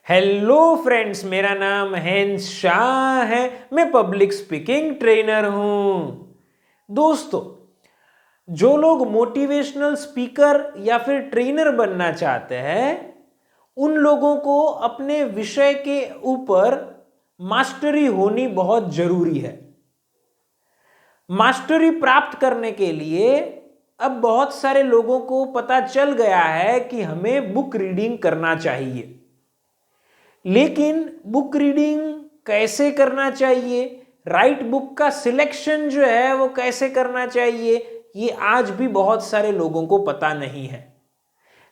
Hello friends, मेरा नाम hence Shah है। मैं पब्लिक स्पीकिंग ट्रेनर हूं। दोस्तों, जो लोग मोटिवेशनल स्पीकर या फिर ट्रेनर बनना चाहते हैं, उन लोगों को अपने विषय के ऊपर मास्टरी होनी बहुत जरूरी है। मास्टरी प्राप्त करने के लिए अब बहुत सारे लोगों को पता चल गया है कि हमें बुक रीडिंग करना चाहिए। लेकिन बुक रीडिंग कैसे करना चाहिए, राइट बुक का सिलेक्शन जो है वो कैसे करना चाहिए, ये आज भी बहुत सारे लोगों को पता नहीं है।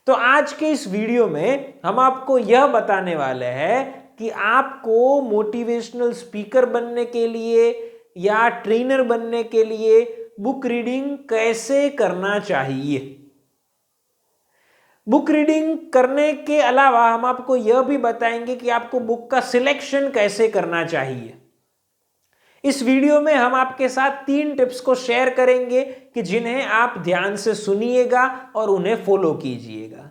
तो आज के इस वीडियो में हम आपको यह बताने वाले हैं कि आपको मोटिवेशनल स्पीकर बनने के लिए या ट्रेनर बनने के लिए बुक रीडिंग कैसे करना चाहिए। बुक रीडिंग करने के अलावा हम आपको यह भी बताएंगे कि आपको बुक का सिलेक्शन कैसे करना चाहिए। इस वीडियो में हम आपके साथ 3 टिप्स को शेयर करेंगे कि जिन्हें आप ध्यान से सुनिएगा और उन्हें फॉलो कीजिएगा।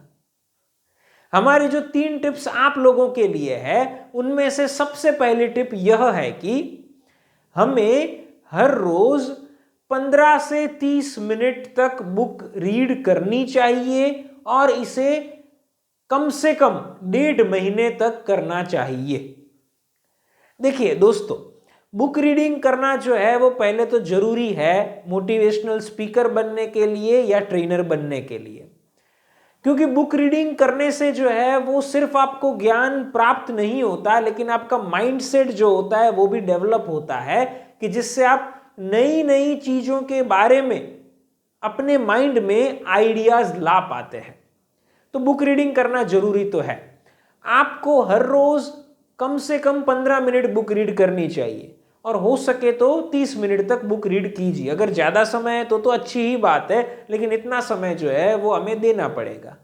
हमारी जो 3 टिप्स आप लोगों के लिए है, उनमें से सबसे पहली टिप यह है कि हमें हर रोज 15 से 30 मिनट तक बुक रीड करनी चाहिए और इसे कम से कम 1.5 महीने तक करना चाहिए। देखिए दोस्तों, बुक रीडिंग करना जो है वो पहले तो जरूरी है मोटिवेशनल स्पीकर बनने के लिए या ट्रेनर बनने के लिए, क्योंकि बुक रीडिंग करने से जो है वो सिर्फ आपको ज्ञान प्राप्त नहीं होता, लेकिन आपका माइंडसेट जो होता है वो भी डेवलप होता है कि जिससे आप नई नई चीजों के बारे में अपने माइंड में आइडियाज ला पाते हैं। तो बुक रीडिंग करना जरूरी तो है। आपको हर रोज कम से कम 15 मिनट बुक रीड करनी चाहिए और हो सके तो 30 मिनट तक बुक रीड कीजिए। अगर ज्यादा समय है तो अच्छी ही बात है, लेकिन इतना समय जो है वो हमें देना पड़ेगा।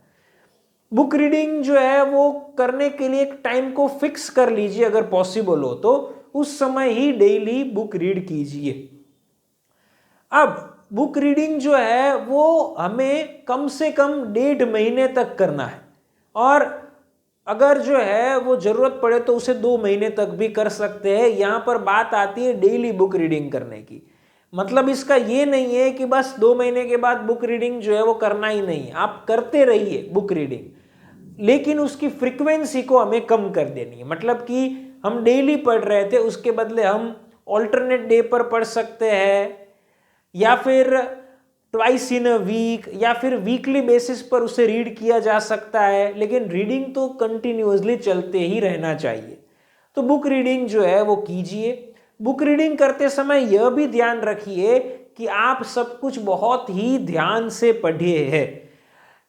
बुक रीडिंग जो है वो करने के लिए एक टाइम को फिक्स कर लीजिए, अगर पॉसिबल हो तो उस समय ही डेली बुक रीड कीजिए। अब बुक रीडिंग जो है वो हमें कम से कम 1.5 महीने तक करना है, और अगर जो है वो जरूरत पड़े तो उसे 2 महीने तक भी कर सकते हैं। यहां पर बात आती है डेली बुक रीडिंग करने की। मतलब इसका ये नहीं है कि बस 2 महीने के बाद बुक रीडिंग जो है वो करना ही नहीं है। आप करते रहिए बुक रीडिंग, लेकिन उसकी फ्रीक्वेंसी को हमें कम कर देनी है। मतलब कि हम डेली पढ़ रहे थे, उसके बदले हम ऑल्टरनेट डे पर पढ़ सकते हैं, या फिर ट्वाइस इन अ वीक, या फिर वीकली बेसिस पर उसे रीड किया जा सकता है। लेकिन रीडिंग तो कंटिन्यूअसली चलते ही रहना चाहिए। तो बुक रीडिंग जो है वो कीजिए। बुक रीडिंग करते समय यह भी ध्यान रखिए कि आप सब कुछ बहुत ही ध्यान से पढ़िए है,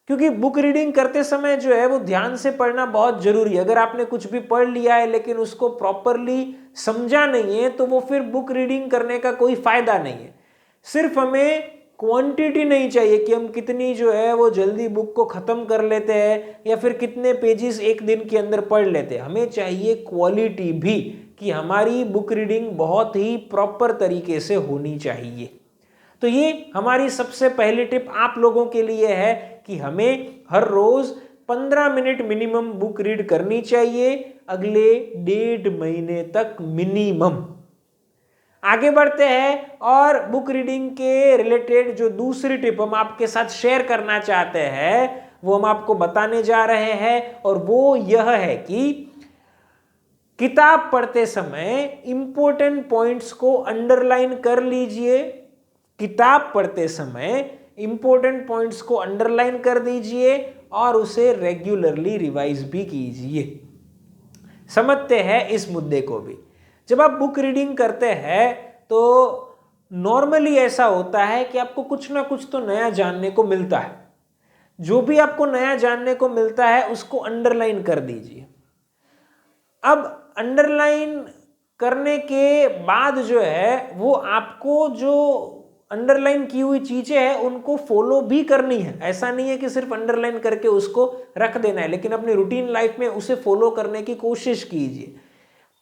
क्योंकि बुक रीडिंग करते समय जो है वो ध्यान से पढ़ना बहुत जरूरी है। अगर आपने कुछ भी पढ़ लिया है लेकिन उसको प्रॉपरली समझा नहीं है तो वो फिर बुक रीडिंग करने का कोई फायदा नहीं है। सिर्फ हमें क्वांटिटी नहीं चाहिए कि हम कितनी जो है वो जल्दी बुक को खत्म कर लेते हैं या फिर कितने पेजेस एक दिन के अंदर पढ़ लेते हैं। हमें चाहिए क्वालिटी भी, कि हमारी बुक रीडिंग बहुत ही प्रॉपर तरीके से होनी चाहिए। तो ये हमारी सबसे पहली टिप आप लोगों के लिए है कि हमें हर रोज 15 मिनट मिनिमम बुक रीड करनी चाहिए, अगले 1.5 महीने तक मिनिमम। आगे बढ़ते हैं और बुक रीडिंग के रिलेटेड जो दूसरी टिप हम आपके साथ शेयर करना चाहते हैं वो हम आपको बताने जा रहे हैं, और वो यह है कि किताब पढ़ते समय इंपॉर्टेंट पॉइंट्स को अंडरलाइन कर लीजिए। किताब पढ़ते समय इंपॉर्टेंट पॉइंट्स को अंडरलाइन कर दीजिए और उसे रेगुलरली रिवाइज भी कीजिए। समझते हैं इस मुद्दे को भी। जब आप बुक रीडिंग करते हैं तो नॉर्मली ऐसा होता है कि आपको कुछ ना कुछ तो नया जानने को मिलता है। जो भी आपको नया जानने को मिलता है उसको अंडरलाइन कर दीजिए। अब अंडरलाइन करने के बाद जो है वो आपको जो अंडरलाइन की हुई चीजें हैं उनको फॉलो भी करनी है। ऐसा नहीं है कि सिर्फ अंडरलाइन करके उसको रख देना है, लेकिन अपनी रूटीन लाइफ में उसे फॉलो करने की कोशिश कीजिए।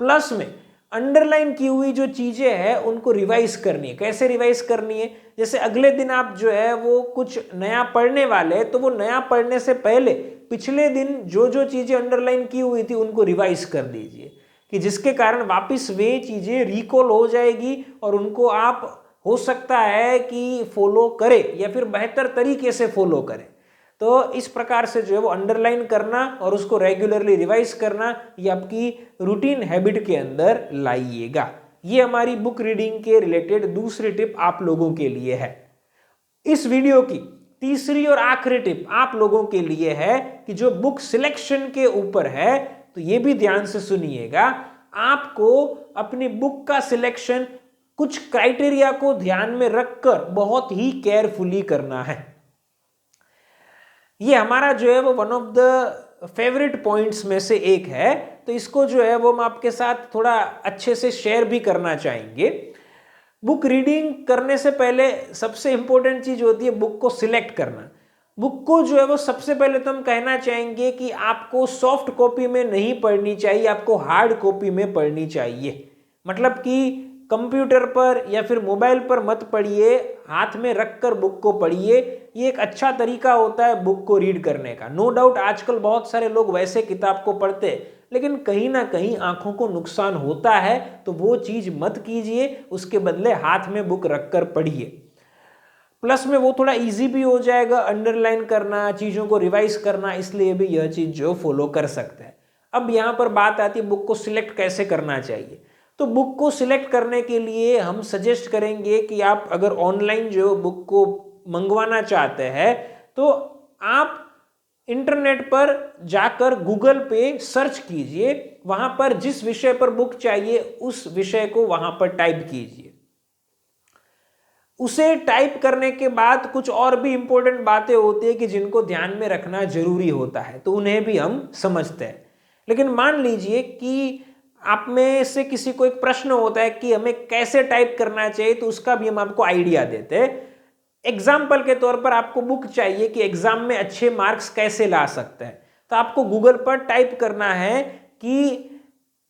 प्लस में अंडरलाइन की हुई जो चीजें हैं उनको रिवाइज करनी है। कैसे रिवाइज करनी है? जैसे अगले दिन आप जो है वो कुछ नया पढ़ने वाले हैं तो वो नया पढ़ने से पहले पिछले दिन जो जो चीज़ें अंडरलाइन की हुई थी उनको रिवाइज कर दीजिए, कि जिसके कारण वापस वे चीज़ें रिकॉल हो जाएगी और उनको आप हो सकता है कि फॉलो करें या फिर बेहतर तरीके से फॉलो करें। तो इस प्रकार से जो है वो अंडरलाइन करना और उसको रेगुलरली रिवाइज करना, ये आपकी रूटीन हैबिट के अंदर लाइएगा। ये हमारी बुक रीडिंग के रिलेटेड दूसरी टिप आप लोगों के लिए है। इस वीडियो की तीसरी और आखिरी टिप आप लोगों के लिए है कि जो बुक सिलेक्शन के ऊपर है, तो ये भी ध्यान से सुनिएगा। आपको अपनी बुक का सिलेक्शन कुछ क्राइटेरिया को ध्यान में रखकर बहुत ही केयरफुली करना है। ये हमारा जो है वो one of the favourite points में से एक है, तो इसको जो है वो हम आपके साथ थोड़ा अच्छे से शेयर भी करना चाहेंगे। बुक रीडिंग करने से पहले सबसे इंपॉर्टेंट चीज होती है बुक को सिलेक्ट करना। बुक को जो है वो सबसे पहले तो हम कहना चाहेंगे कि आपको सॉफ्ट कॉपी में नहीं पढ़नी चाहिए, आपको हार्ड कॉपी में पढ़नी चाहिए। मतलब कि कंप्यूटर पर या फिर मोबाइल पर मत पढ़िए, हाथ में रखकर बुक को पढ़िए। ये एक अच्छा तरीका होता है बुक को रीड करने का। नो डाउट आजकल बहुत सारे लोग वैसे किताब को पढ़ते हैं, लेकिन कहीं ना कहीं आंखों को नुकसान होता है, तो वो चीज मत कीजिए, उसके बदले हाथ में बुक रखकर पढ़िए। प्लस में वो थोड़ा इजी भी हो जाएगा अंडरलाइन करना, चीजों को रिवाइज करना, इसलिए भी यह चीज जो फॉलो कर सकते हैं। अब यहाँ पर बात आती है बुक को सिलेक्ट कैसे करना चाहिए। तो बुक को सिलेक्ट करने के लिए हम सजेस्ट करेंगे कि आप अगर ऑनलाइन जो बुक को मंगवाना चाहते हैं, तो आप इंटरनेट पर जाकर गूगल पे सर्च कीजिए, वहां पर जिस विषय पर बुक चाहिए उस विषय को वहां पर टाइप कीजिए। उसे टाइप करने के बाद कुछ और भी इंपॉर्टेंट बातें होती है कि जिनको ध्यान में रखना जरूरी होता है, तो उन्हें भी हम समझते हैं। लेकिन मान लीजिए कि आप में से किसी को एक प्रश्न होता है कि हमें कैसे टाइप करना चाहिए, तो उसका भी हम आपको आइडिया देते हैं। एग्जाम्पल के तौर पर आपको बुक चाहिए कि एग्जाम में अच्छे मार्क्स कैसे ला सकते हैं, तो आपको गूगल पर टाइप करना है कि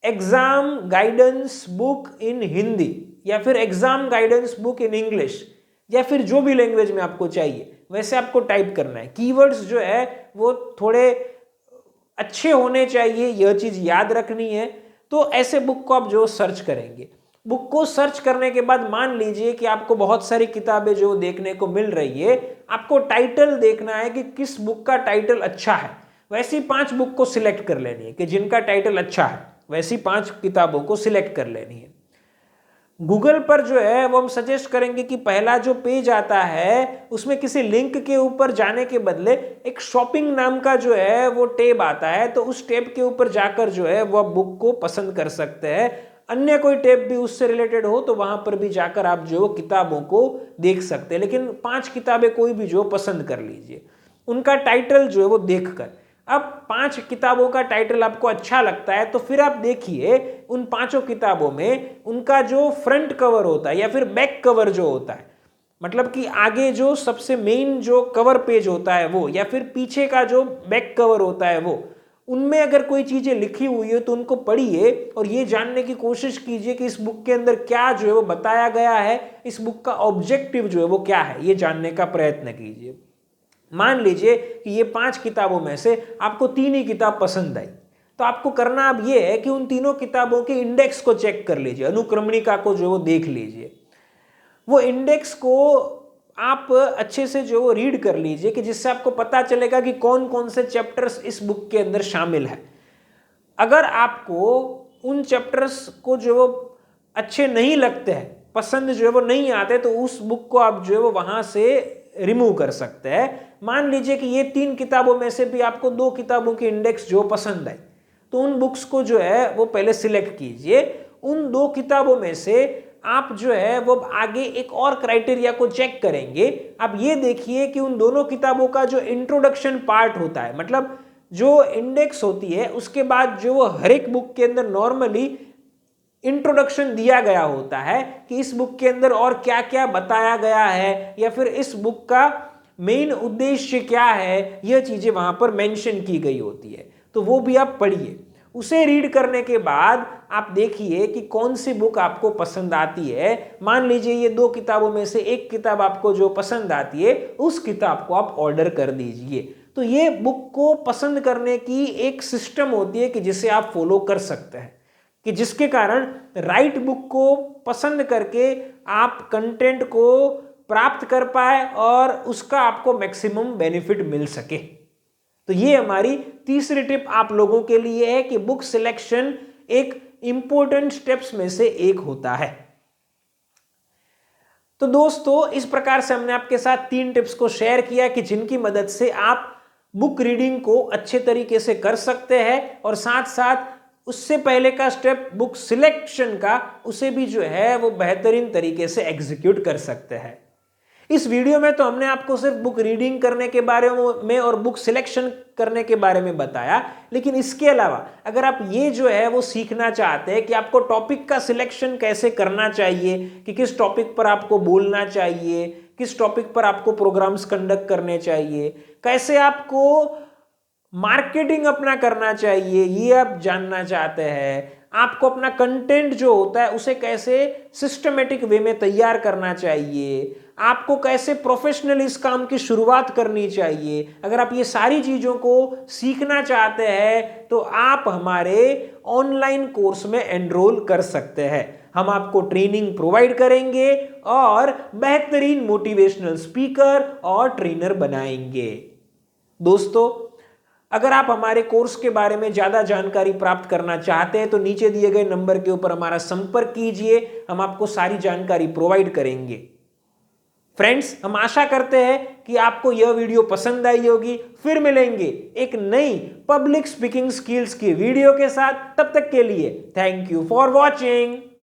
exam guidance book in Hindi या फिर exam guidance book in English, या फिर जो भी लैंग्वेज में आपको चाहिए वैसे आपको टाइप करना है। कीवर्ड्स जो है वो थोड़े अच्छे होने चाहिए, यह चीज याद रखनी है। तो ऐसे बुक को आप जो सर्च करेंगे, बुक को सर्च करने के बाद मान लीजिए कि आपको बहुत सारी किताबें जो देखने को मिल रही है, आपको टाइटल देखना है कि किस बुक का टाइटल अच्छा है। वैसी 5 बुक को सिलेक्ट कर लेनी है कि जिनका टाइटल अच्छा है, वैसी 5 किताबों को सिलेक्ट कर लेनी है। गूगल पर जो है वो हम सजेस्ट करेंगे कि पहला जो पेज आता है उसमें किसी लिंक के ऊपर जाने के बदले एक शॉपिंग नाम का जो है वो टैब आता है, तो उस टैब के ऊपर जाकर जो है वो बुक को पसंद कर सकते हैं। अन्य कोई टैब भी उससे रिलेटेड हो तो वहां पर भी जाकर आप जो किताबों को देख सकते हैं, लेकिन 5 किताबें कोई भी जो पसंद कर लीजिए, उनका टाइटल जो है वो देखकर। अब 5 किताबों का टाइटल आपको अच्छा लगता है तो फिर आप देखिए उन 5 किताबों में उनका जो फ्रंट कवर होता है या फिर बैक कवर जो होता है, मतलब कि आगे जो सबसे मेन जो कवर पेज होता है वो, या फिर पीछे का जो बैक कवर होता है वो, उनमें अगर कोई चीजें लिखी हुई है तो उनको पढ़िए और ये जानने की कोशिश कीजिए कि इस बुक के अंदर क्या जो है वो बताया गया है, इस बुक का ऑब्जेक्टिव जो है वो क्या है, ये जानने का प्रयत्न कीजिए। मान लीजिए कि ये 5 किताबों में से आपको 3 ही किताब पसंद आई, तो आपको करना अब ये है कि उन तीनों किताबों के इंडेक्स को चेक कर लीजिए, अनुक्रमणिका को जो वो देख लीजिए। वो इंडेक्स को आप अच्छे से जो वो रीड कर लीजिए कि जिससे आपको पता चलेगा कि कौन कौन से चैप्टर्स इस बुक के अंदर शामिल है। अगर आपको उन चैप्टर्स को जो वो अच्छे नहीं लगते हैं, पसंद जो है वो नहीं आते, तो उस बुक को आप जो है वो वहां से रिमूव कर सकते हैं। मान लीजिए कि ये 3 किताबों में से भी आपको 2 किताबों की इंडेक्स जो पसंद आई, तो उन बुक्स को जो है वो पहले सिलेक्ट कीजिए। उन 2 किताबों में से आप जो है वो आगे एक और क्राइटेरिया को चेक करेंगे। आप ये देखिए कि उन दोनों किताबों का जो इंट्रोडक्शन पार्ट होता है, मतलब जो इंडेक्स होती है उसके बाद जो वो हर एक बुक के अंदर नॉर्मली इंट्रोडक्शन दिया गया होता है कि इस बुक के अंदर और क्या क्या बताया गया है, या फिर इस बुक का मेन उद्देश्य क्या है, यह चीजें वहां पर मेंशन की गई होती है, तो वो भी आप पढ़िए। उसे रीड करने के बाद आप देखिए कि कौन सी बुक आपको पसंद आती है। मान लीजिए ये 2 किताबों में से एक किताब आपको जो पसंद आती है, उस किताब को आप ऑर्डर कर दीजिए। तो ये बुक को पसंद करने की एक सिस्टम होती है कि जिसे आप फॉलो कर सकते हैं, कि जिसके कारण राइट बुक को पसंद करके आप कंटेंट को प्राप्त कर पाए और उसका आपको मैक्सिमम बेनिफिट मिल सके। तो ये हमारी तीसरी टिप आप लोगों के लिए है कि बुक सिलेक्शन एक इंपॉर्टेंट स्टेप्स में से एक होता है। तो दोस्तों, इस प्रकार से हमने आपके साथ 3 टिप्स को शेयर किया कि जिनकी मदद से आप बुक रीडिंग को अच्छे तरीके से कर सकते हैं और साथ साथ उससे पहले का स्टेप बुक सिलेक्शन का, उसे भी जो है वो बेहतरीन तरीके से एग्जीक्यूट कर सकते हैं। इस वीडियो में तो हमने आपको सिर्फ बुक रीडिंग करने के बारे में और बुक सिलेक्शन करने के बारे में बताया, लेकिन इसके अलावा अगर आप ये जो है वो सीखना चाहते हैं कि आपको टॉपिक का सिलेक्शन कैसे करना चाहिए, कि किस टॉपिक पर आपको बोलना चाहिए, किस टॉपिक पर आपको प्रोग्राम्स कंडक्ट करने चाहिए, कैसे आपको मार्केटिंग अपना करना चाहिए, ये आप जानना चाहते हैं, आपको अपना कंटेंट जो होता है उसे कैसे सिस्टमेटिक वे में तैयार करना चाहिए, आपको कैसे प्रोफेशनल इस काम की शुरुआत करनी चाहिए, अगर आप ये सारी चीज़ों को सीखना चाहते हैं तो आप हमारे ऑनलाइन कोर्स में एनरोल कर सकते हैं। हम आपको ट्रेनिंग प्रोवाइड करेंगे और बेहतरीन मोटिवेशनल स्पीकर और ट्रेनर बनाएंगे। दोस्तों, अगर आप हमारे कोर्स के बारे में ज़्यादा जानकारी प्राप्त करना चाहते हैं तो नीचे दिए गए नंबर के ऊपर हमारा संपर्क कीजिए, हम आपको सारी जानकारी प्रोवाइड करेंगे। फ्रेंड्स, हम आशा करते हैं कि आपको यह वीडियो पसंद आई होगी। फिर मिलेंगे एक नई पब्लिक स्पीकिंग स्किल्स की वीडियो के साथ। तब तक के लिए थैंक यू फॉर वॉचिंग।